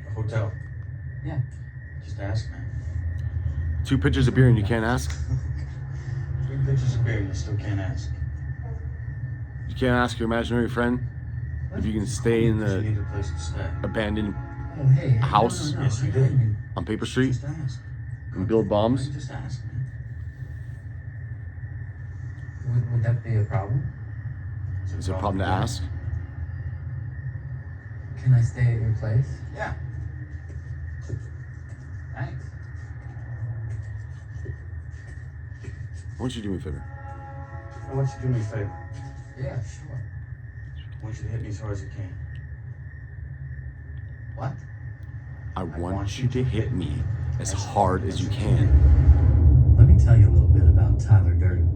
A hotel. Yeah. Just ask, man. 2 pitchers of beer and you can't ask? 3 pitchers of beer and you still can't ask. You can't ask your imaginary friend if you can stay in You the need a place to stay. abandoned Oh, hey. house No. Yes, you did. on Paper Street Just ask. and build bombs. Just ask, man. Would that be a problem? Is it a problem to ask? Can I stay at your place? Yeah. Thanks. Why don't you do me a favor? I want you to do me a favor. Yeah, sure. I want you to hit me as hard as you can. What? I want you to hit me as hard as you can. Let me tell you a little bit about Tyler Durden.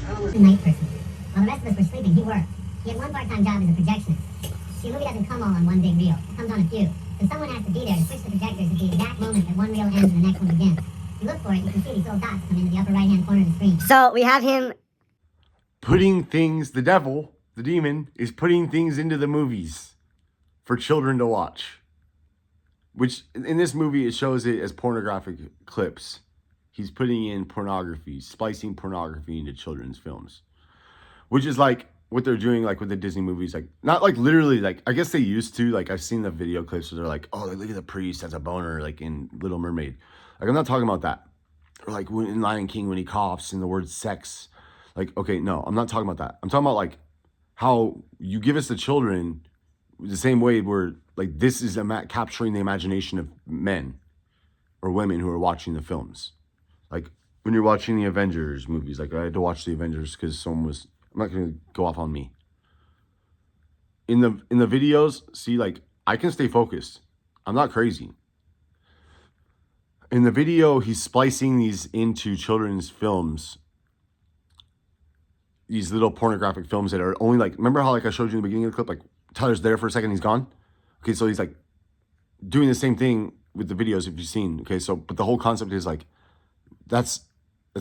A night person. While the rest of us were sleeping, he worked. He had one part-time job as a projectionist. See, a movie doesn't come all on one big reel. It comes on a few. So someone has to be there to switch the projectors at the exact moment that one reel ends and the next one begins. If you look for it, you can see these little dots come into the upper right-hand corner of the screen. So we have him Putting things, the devil, the demon, is putting things into the movies for children to watch. Which, in this movie, it shows it as pornographic clips. He's putting in pornography, splicing pornography into children's films. Which is like what they're doing like with the Disney movies. Like, not like literally, like, I guess they used to. Like, I've seen the video clips where they're like, oh, look at the priest as a boner, like in Little Mermaid. Like, I'm not talking about that. Or like in Lion King when he coughs and the word sex. Like, okay, no, I'm not talking about that. I'm talking about like how you give us the children the same way where like this is capturing the imagination of men or women who are watching the films. Like when you're watching the Avengers movies, like I had to watch the Avengers because someone was, I'm not going to go off on me. In the videos, see, like I can stay focused. I'm not crazy. In the video, he's splicing these into children's films. These little pornographic films that are only like, remember how like I showed you in the beginning of the clip, like Tyler's there for a second, he's gone. Okay, so he's like doing the same thing with the videos if you've seen. Okay, so but the whole concept is like that's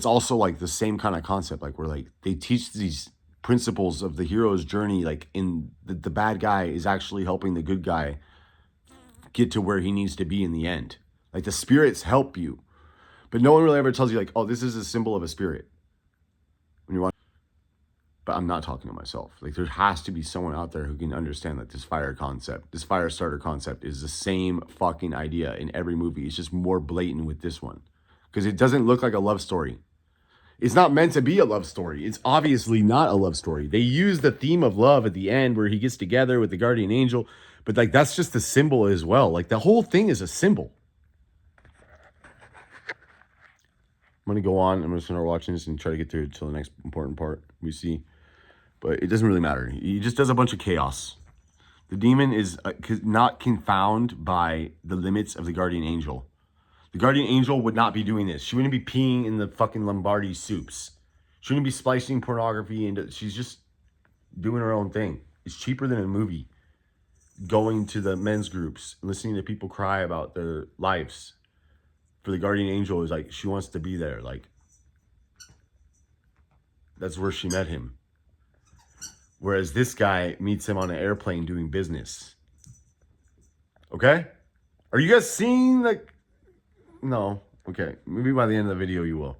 also like the same kind of concept, like where like they teach these principles of the hero's journey, like in the bad guy is actually helping the good guy get to where he needs to be in the end. Like the spirits help you, but no one really ever tells you like, oh, this is a symbol of a spirit when you watch. But I'm not talking to myself. Like there has to be someone out there who can understand that this fire starter concept is the same fucking idea in every movie. It's just more blatant with this one because it doesn't look like a love story. It's not meant to be a love story. It's obviously not a love story. They use the theme of love at the end where he gets together with the guardian angel, but like that's just a symbol as well. Like the whole thing is a symbol. I'm going to go on. I'm just going to start watching this and try to get through to the next important part we see. But it doesn't really matter. He just does a bunch of chaos. The demon is not confounded by the limits of the guardian angel. The guardian angel would not be doing this. She wouldn't be peeing in the fucking Lombardi soups. She wouldn't be splicing pornography into. She's just doing her own thing. It's cheaper than a movie. Going to the men's groups, listening to people cry about their lives for the guardian angel is like, she wants to be there. Like, that's where she met him. Whereas this guy meets him on an airplane doing business. Okay? Are you guys seeing, like, no. Okay. Maybe by the end of the video you will.